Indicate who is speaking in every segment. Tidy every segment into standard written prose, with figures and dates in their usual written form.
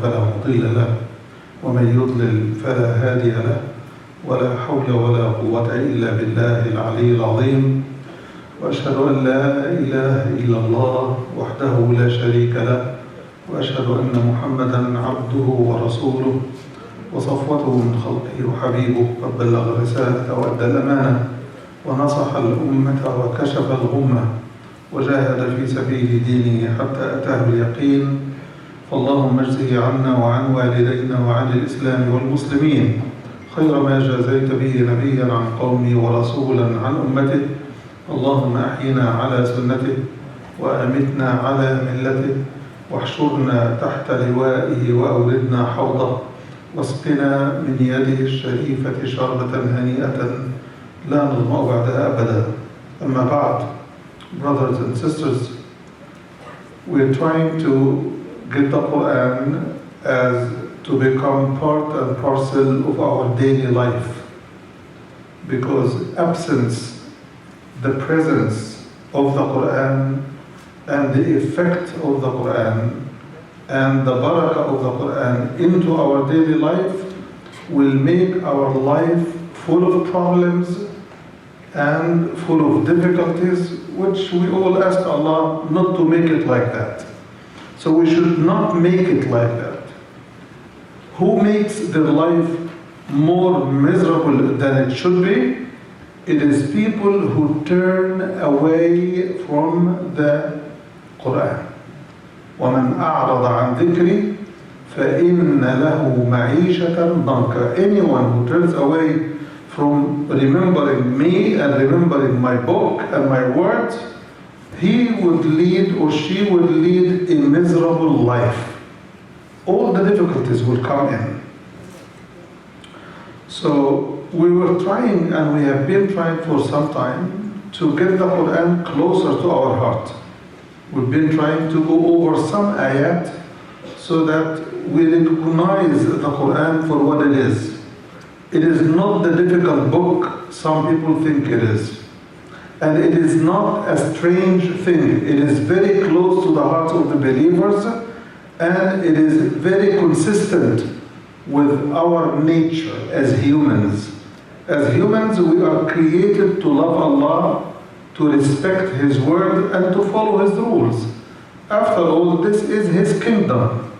Speaker 1: فلا مضل له ومن يضلل فلا هادي له ولا حول ولا قوة إلا بالله العلي العظيم وأشهد أن لا إله إلا الله وحده لا شريك له وأشهد أن محمدا عبده ورسوله وصفوته من خلقه وحبيبه قد بلغ الرسالة وأدى الأمانة ونصح الأمة وكشف الغمة وجاهد في سبيل دينه حتى أتاه اليقين فاللهم اجزه عنا وعن والدينا وعن الإسلام والمسلمين خير ما جازيت به نبيا عن قومه ورسولا عن أمته اللهم أحينا على سنته وأمتنا على ملته واحشرنا تحت لوائه وأوردنا حوضه واسقنا من يده الشريفة شربة هنيئة لا نظمأ بعدها أبدا. أما بعد, brothers and sisters, we're trying to get the Quran as to become part and parcel of our daily life, because absence, the presence of the Quran and the effect of the Quran and the barakah of the Quran into our daily life will make our life full of problems and full of difficulties, which we all ask Allah not to make it like that. So we should not make it like that. Who makes their life more miserable than it should be? It is people who turn away from the Quran. وَمَنْ أَعْرَضَ عَنْ ذِكْرِي فَإِنَّ لَهُ مَعِيشَةً ضَنْكًا. Anyone who turns away from remembering me and remembering my book and my words, he would lead or she would lead a miserable life. All the difficulties will come in. So we were trying, and we have been trying for some time, to get the Quran closer to our heart. We've been trying to go over some ayat so that we recognize the Quran for what it is. It is not the difficult book some people think it is. And it is not a strange thing. It is very close to the hearts of the believers, and it is very consistent with our nature as humans. As humans, we are created to love Allah, to respect His word, and to follow His rules. After all, this is His kingdom.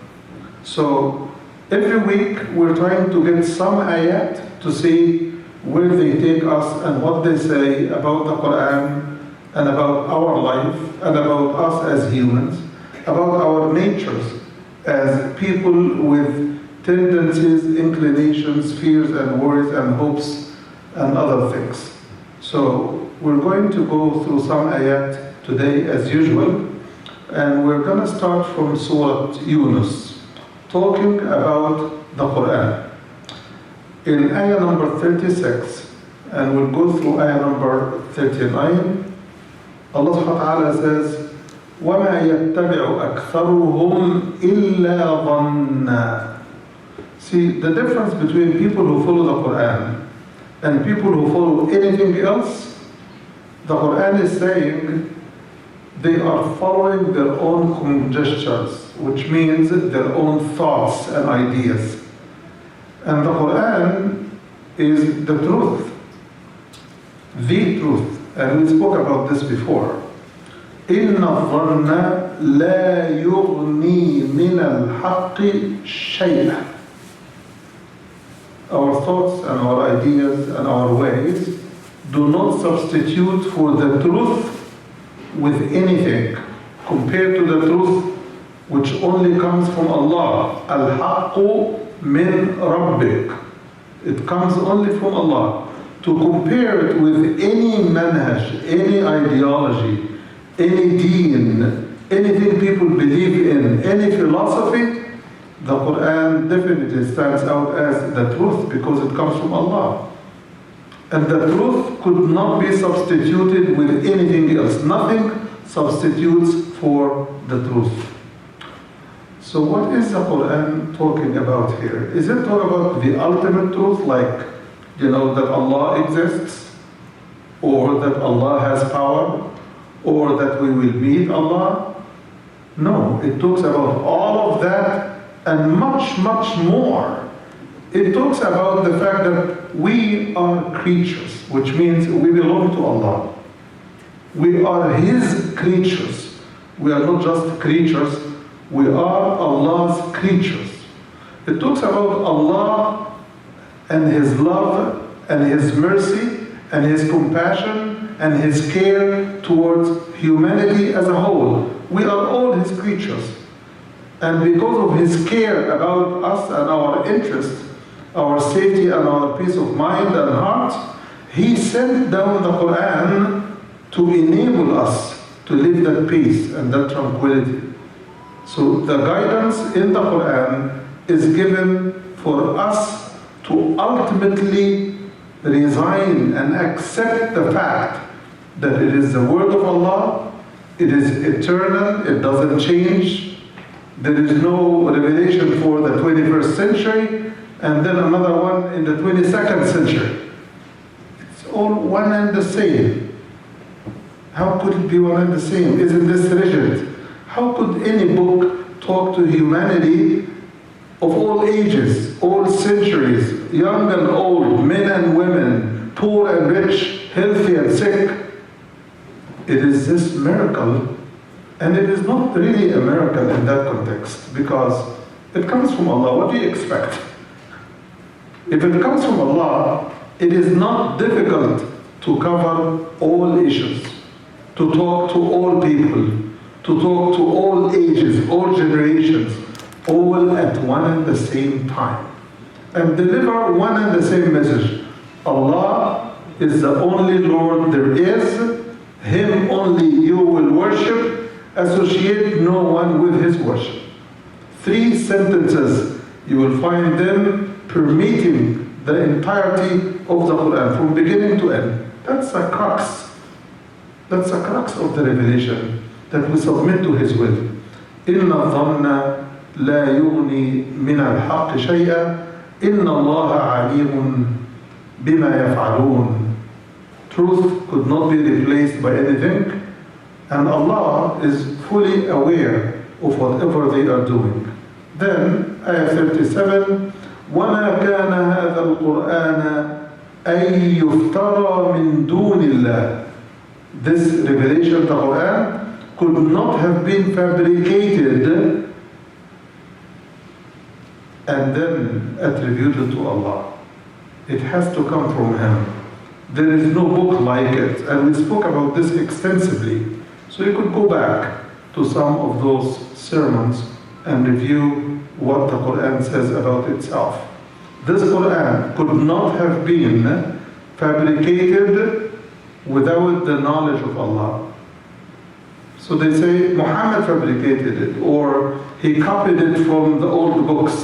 Speaker 1: So every week we're trying to get some ayat to see where they take us and what they say about the Quran and about our life and about us as humans, about our natures as people with tendencies, inclinations, fears and worries and hopes and other things. So we're going to go through some ayat today as usual, and we're going to start from Surah Yunus, talking about the Quran. In ayah number 36, and we'll go through ayah number 39, Allah subhanahu wa ta'ala says, وَمَا يَتَّبِعُ أَكْثَرُهُمْ إِلَّا ظَنًّا. See, the difference between people who follow the Quran and people who follow anything else, the Quran is saying they are following their own conjectures, which means their own thoughts and ideas. And the Quran is the truth. The truth. And we spoke about this before. إِنَّ الظَّنَّ لَا يُغْنِي مِنَ الْحَقِّ شَيْئًا. Our thoughts and our ideas and our ways do not substitute for the truth with anything compared to the truth which only comes from Allah. Al-Haqqu min Rabbik. It comes only from Allah. To compare it with any manhaj, any ideology, any deen, anything people believe in, any philosophy, the Quran definitely stands out as the truth because it comes from Allah. And the truth could not be substituted with anything else. Nothing substitutes for the truth. So what is the Quran talking about here? Is it talking about the ultimate truth, like, that Allah exists, or that Allah has power, or that we will meet Allah? No, it talks about all of that and much, much more. It talks about the fact that we are creatures, which means we belong to Allah. We are His creatures. We are not just creatures, we are Allah's creatures. It talks about Allah and His love and His mercy and His compassion and His care towards humanity as a whole. We are all His creatures. And because of His care about us and our interests, our safety and our peace of mind and heart, He sent down the Quran to enable us to live that peace and that tranquility. So the guidance in the Quran is given for us to ultimately resign and accept the fact that it is the word of Allah, it is eternal, it doesn't change, there is no revelation for the 21st century, and then another one in the 22nd century. It's all one and the same. How could it be one and the same? Isn't this rigid? How could any book talk to humanity of all ages, all centuries, young and old, men and women, poor and rich, healthy and sick? It is this miracle, and it is not really a miracle in that context, because it comes from Allah. What do you expect? If it comes from Allah, it is not difficult to cover all issues, to talk to all people, to talk to all ages, all generations, all at one and the same time, and deliver one and the same message. Allah is the only Lord there is. Him only you will worship. Associate no one with His worship. 3 sentences, you will find them permeating the entirety of the Quran, from beginning to end. That's the crux. That's the crux of the revelation, that we submit to His will. إِنَّ الظَّنَّ لَا يُغْنِي مِنَ الْحَقِّ شَيْئًا إِنَّ اللَّهَ عَلِيمٌ بِمَا يَفْعَلُونَ. Truth could not be replaced by anything, and Allah is fully aware of whatever they are doing. Then, ayah 37, وَمَا كَانَ هَذَا الْقُرْآنَ أَن يُفْتَرَى مِن دُونِ اللَّهِ. This revelation, the Quran, could not have been fabricated and then attributed to Allah. It has to come from Him. There is no book like it, and we spoke about this extensively. So you could go back to some of those sermons and review what the Quran says about itself. This Quran could not have been fabricated without the knowledge of Allah. So they say Muhammad fabricated it, or he copied it from the old books.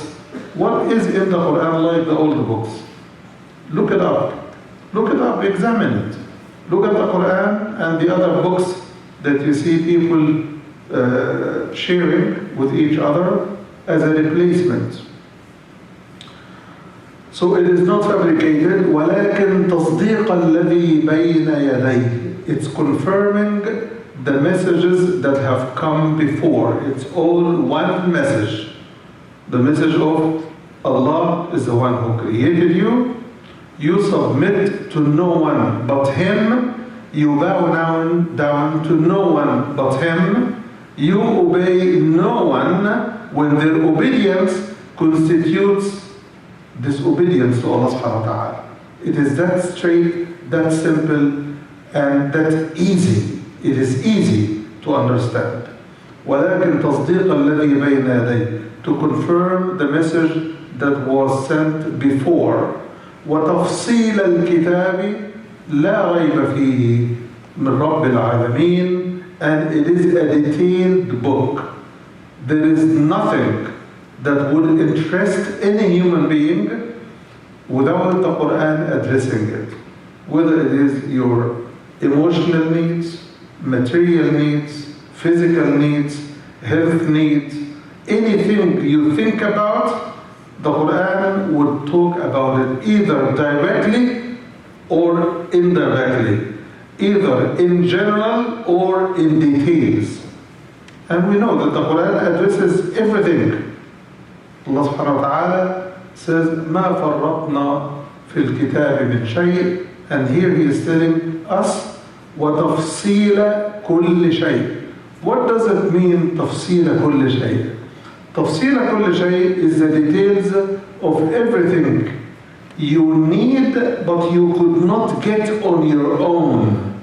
Speaker 1: What is in the Quran like the old books? Look it up. Look it up, examine it. Look at the Quran and the other books that you see people sharing with each other as a replacement. So it is not fabricated. وَلَكِنْ تَصْدِيقَ الَّذِي بَيْنَ يَدَيْهِ. It's confirming the messages that have come before. It's all one message. The message of Allah is the one who created you. You submit to no one but Him. You bow down to no one but Him. You obey no one when their obedience constitutes disobedience to Allah subhanahu wa ta'ala. It is that straight, that simple, and that easy. It is easy to understand. وَلَكِنْ تَصْدِيقَ الَّذِي بَيْنَ يَدَيْهِ. To confirm the message that was sent before. وَتَفْصِيلَ الْكِتَابِ لَا رَيْبَ فِيهِ مِنْ رَبِّ الْعَالَمِينَ. And it is a detailed book. There is nothing that would interest any human being without the Quran addressing it. Whether it is your emotional needs, material needs, physical needs, health needs, anything you think about, the Quran would talk about it either directly or indirectly, either in general or in details. And we know that the Quran addresses everything. Allah subhanahu wa ta'ala says, مَا فَرَّطْنَا فِي الْكِتَابِ مِنْ شَيْءٍ, and here he is telling us, وَتَفْصِيلَ كُلِّ شَيْءٍ. What does it mean, تَفْصِيلَ كُلِّ شَيْءٍ? تَفْصِيلَ كُلِّ شَيْءٍ is the details of everything you need, but you could not get on your own.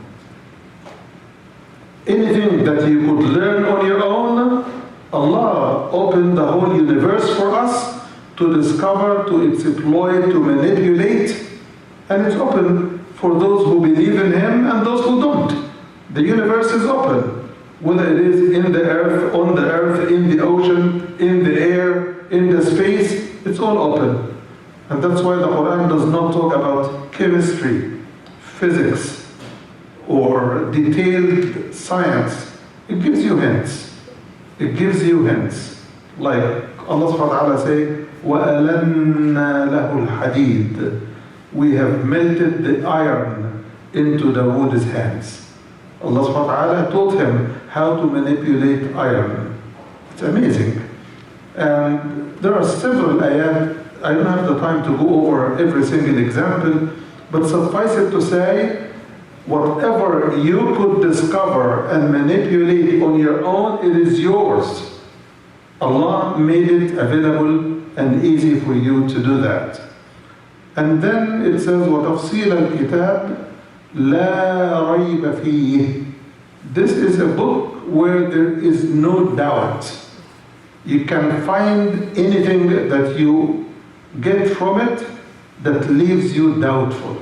Speaker 1: Anything that you could learn on your own, Allah opened the whole universe for us to discover, to exploit, to manipulate, and it's open for those who believe in Him and those who don't. The universe is open, whether it is in the earth, on the earth, in the ocean, in the air, in the space, it's all open. And that's why the Quran does not talk about chemistry, physics, or detailed science. It gives you hints. It gives you hints. Like Allah subhanahu wa ta'ala say, وَأَلَنَّا لَهُ الْحَدِيدِ. We have melted the iron into Dawood's hands. Allah subhanahu wa ta'ala taught him how to manipulate iron. It's amazing. And there are several ayat. I don't have the time to go over every single example, but suffice it to say, whatever you could discover and manipulate on your own, it is yours. Allah made it available and easy for you to do that. And then it says, وَتَفْصِيلَ الْكِتَابِ لَا رَيْبَ فِيهِ. This is a book where there is no doubt. You can find anything that you get from it that leaves you doubtful.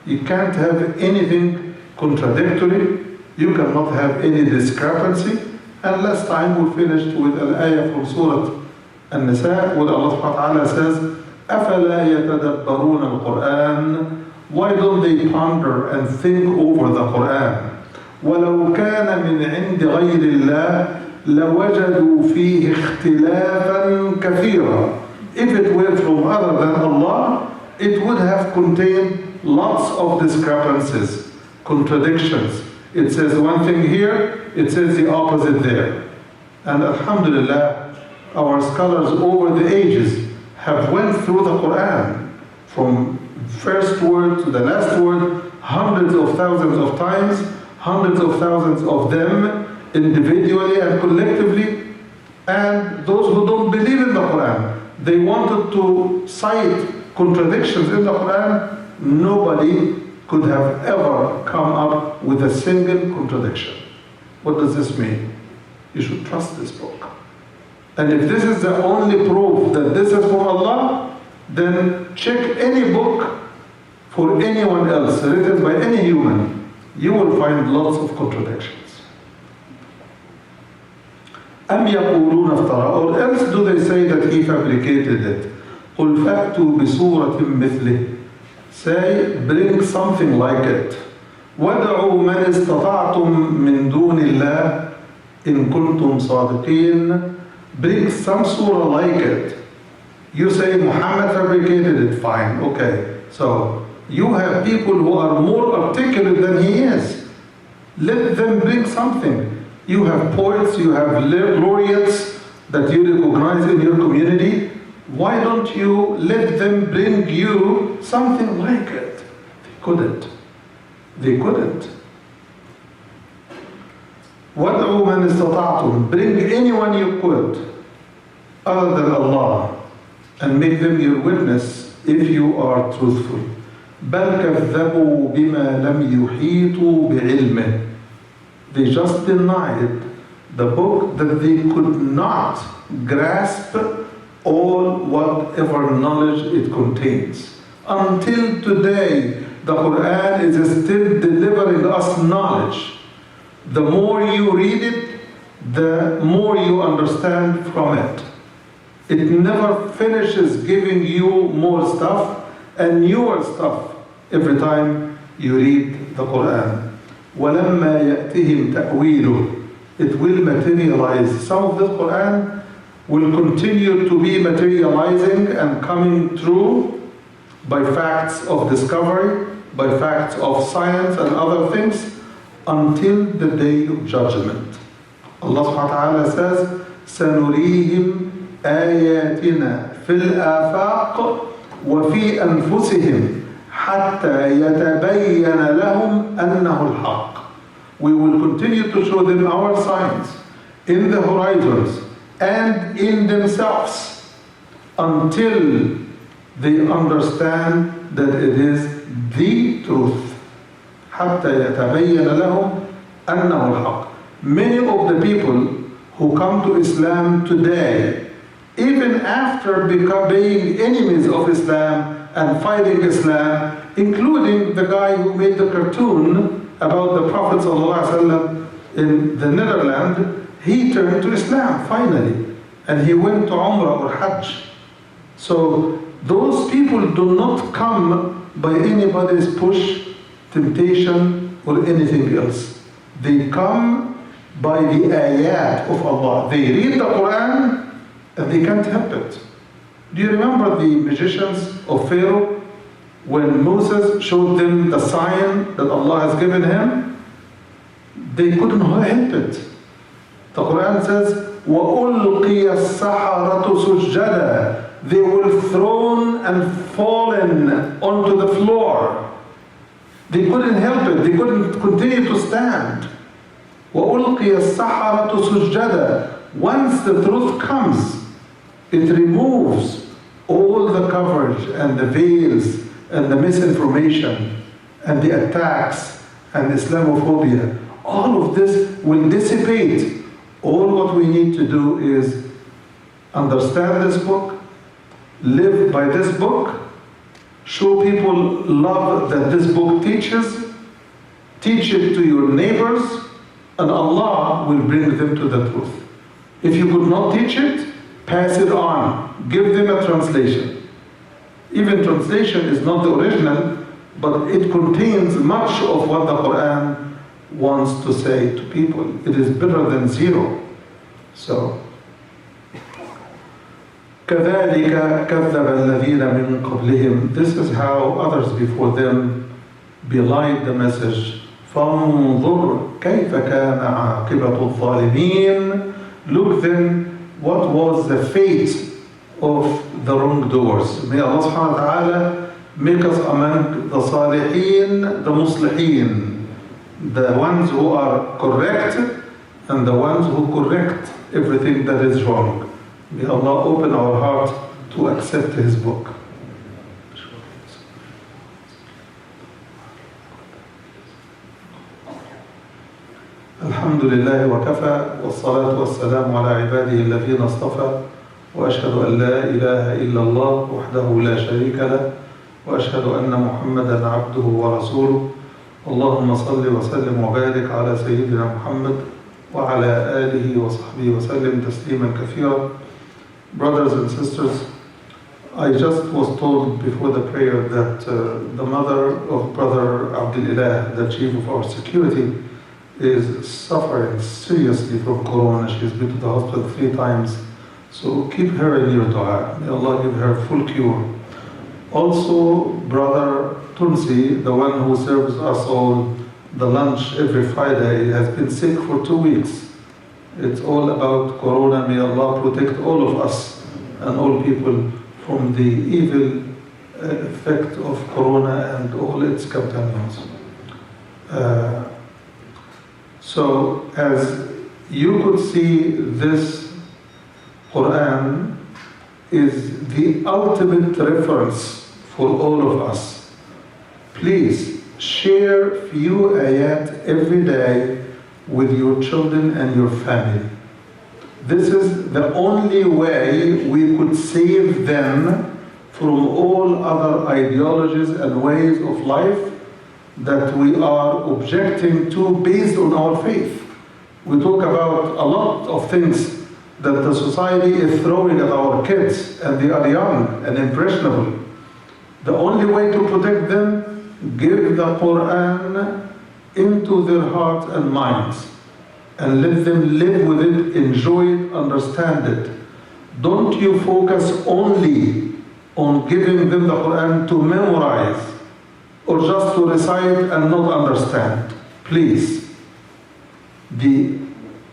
Speaker 1: You can't have anything contradictory. You cannot have any discrepancy. And last time we finished with an ayah from Surah An-Nisa, where Allah subhanahu wa ta'ala says, أَفَلَا يَتَدَبَّرُونَ الْقُرْآنَ. Why don't they ponder and think over the Quran? وَلَوْ كَانَ مِنْ عِنْدِ غَيْرِ اللَّهِ لَوَجَدُوا فِيهِ اخْتِلَافًا كَثِيرًا. If it were from other than Allah, it would have contained lots of discrepancies, contradictions. It says one thing here, it says the opposite there. And alhamdulillah, our scholars over the ages have went through the Quran from first word to the last word hundreds of thousands of times, hundreds of thousands of them individually and collectively. And those who don't believe in the Quran, they wanted to cite contradictions in the Quran. Nobody could have ever come up with a single contradiction. What does this mean? You should trust this book. And if this is the only proof that this is from Allah, then check any book for anyone else, written by any human. You will find lots of contradictions. أَمْ يَقُولُونَ افترى, or else do they say that he fabricated it? قُلْ فَأْتُوا بِسُورَةٍ مِثْلِهِ. Say, bring something like it. وَدْعُوا مَنِ اسْتَطَعْتُم مِّن دُونِ اللَّهِ إِن كُنتُمْ صَادِقِينَ. Bring some surah like it. You say Muhammad fabricated it, fine, okay. So, you have people who are more articulate than he is. Let them bring something. You have poets, you have laureates that you recognize in your community. Why don't you let them bring you something like it? They couldn't. They couldn't. وَادْعُوا مَنِ اسْتَطَعْتُمْ. Bring anyone you could other than Allah and make them your witness if you are truthful. بَلْ كَذَّبُوا بِمَا لَمْ يُحِيطُوا بِعِلْمِهِ. They just denied the book that they could not grasp all whatever knowledge it contains. Until today, the Quran is still delivering us knowledge. The more you read it, the more you understand from it. It never finishes giving you more stuff and newer stuff every time you read the Quran. وَلَمَّا يَأْتِهِمْ تَأْوِيلُهُ. It will materialize. Some of the Quran will continue to be materializing and coming true by facts of discovery, by facts of science and other things, until the day of judgment. Allah subhanahu wa ta'ala says, سَنُرِيهِمْ آياتنا في الآفاق وفي أنفسهم حتى يتبين لهم أنه الحق. We will continue to show them our signs in the horizons and in themselves until they understand that it is the truth. حتى يتبين لهم أنه الحق. Many of the people who come to Islam today, even after being enemies of Islam and fighting Islam, including the guy who made the cartoon about the Prophet ﷺ in the Netherlands, he turned to Islam finally, and he went to Umrah or Hajj. So those people do not come by anybody's push, temptation, or anything else. They come by the ayat of Allah. They read the Quran and they can't help it. Do you remember the magicians of Pharaoh when Moses showed them the sign that Allah has given him? They couldn't help it. The Quran says, وَأُلْقِيَ السَّحَرَةُ سُجَّدًا. They were thrown and fallen onto the floor. They couldn't help it. They couldn't continue to stand. وَأُلْقِيَ السَّحَرَةُ سُجَّدًا. Once the truth comes, it removes all the coverage and the veils and the misinformation and the attacks and Islamophobia. All of this will dissipate. All what we need to do is understand this book, live by this book, show people love that this book teaches, teach it to your neighbors, and Allah will bring them to the truth. If you could not teach it, pass it on. Give them a translation. Even translation is not the original, but it contains much of what the Quran wants to say to people. It is better than zero. So, كَذَلِكَ كَذَّبَ الَّذِينَ مِنْ قَبْلِهِمْ. This is how others before them belied the message. فَانظُرْ كَيْفَ كَانَ عَاقِبَةُ الظَّالِمِينَ. Look then what was the fate of the wrongdoers. May Allah subhanahu wa ta'ala make us among the salihin, the muslihin, the ones who are correct and the ones who correct everything that is wrong. May Allah open our heart to accept His book. الحمد لله وكفى والصلاة والسلام على عباده الذين اصطفى وأشهد أن لا إله إلا الله وحده لا شريك له وأشهد أن محمدا عبده ورسوله. اللهم صل وسلم وبارك على سيدنا محمد وعلى آله وصحبه وسلم تسليما كثيرا. Brothers and sisters, I just was told before the prayer that the mother of Brother Abdul-Ilah, the chief of our security, is suffering seriously from corona. She's been to the hospital 3 times. So keep her in your dua. May Allah give her full cure. Also, Brother Tunsi, the one who serves us all the lunch every Friday, has been sick for 2 weeks. It's all about corona. May Allah protect all of us and all people from the evil effect of corona and all its companions. So, as you could see, this Quran is the ultimate reference for all of us. Please share few ayat every day with your children and your family. This is the only way we could save them from all other ideologies and ways of life that we are objecting to based on our faith. We talk about a lot of things that the society is throwing at our kids, and they are young and impressionable. The only way to protect them, give the Quran into their hearts and minds, and let them live with it, enjoy it, understand it. Don't you focus only on giving them the Quran to memorize or just to recite and not understand. Please. The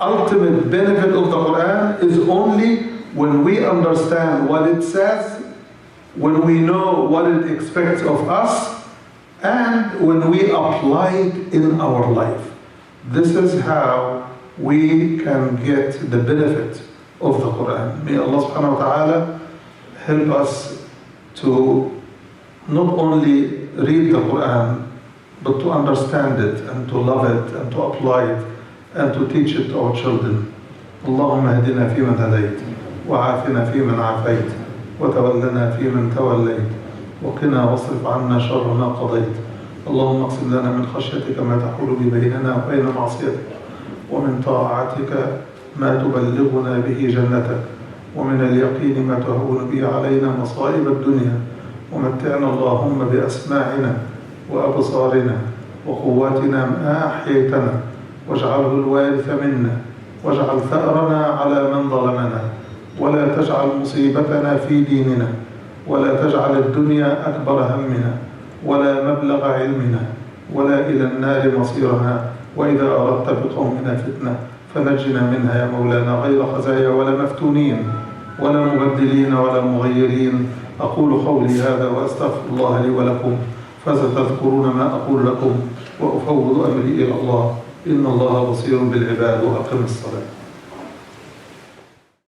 Speaker 1: ultimate benefit of the Quran is only when we understand what it says, when we know what it expects of us, and when we apply it in our life. This is how we can get the benefit of the Quran. May Allah subhanahu wa ta'ala help us to not only read the Quran, but to understand it and to love it and to apply it and to teach it to our children. اللهم اهدنا فيمن هديت وعافنا فيمن عافيت وتولنا فيمن توليت وقنا واصرف عنا شر ما قضيت. اللهم اقسم لنا من خشيتك ما تحول به بيننا وبين معصيتك ومن طاعتك ما تبلغنا به جنتك ومن اليقين ما تهون به علينا مصائب الدنيا ومتعنا اللهم بأسماعنا وأبصارنا وقواتنا ما أحييتنا واجعله الوارث منا واجعل ثأرنا على من ظلمنا ولا تجعل مصيبتنا في ديننا ولا تجعل الدنيا أكبر همنا ولا مبلغ علمنا ولا إلى النار مصيرنا وإذا أردت بقومنا فتنة فنجنا منها يا مولانا غير خزايا ولا مفتونين ولا مبدلين ولا مغيرين. أقول قولي هذا وأستغفر الله لي ولكم فستذكرون ما أقول لكم وأفوض أمري إلى الله إن الله بصير بالعباد وأقم الصلاة.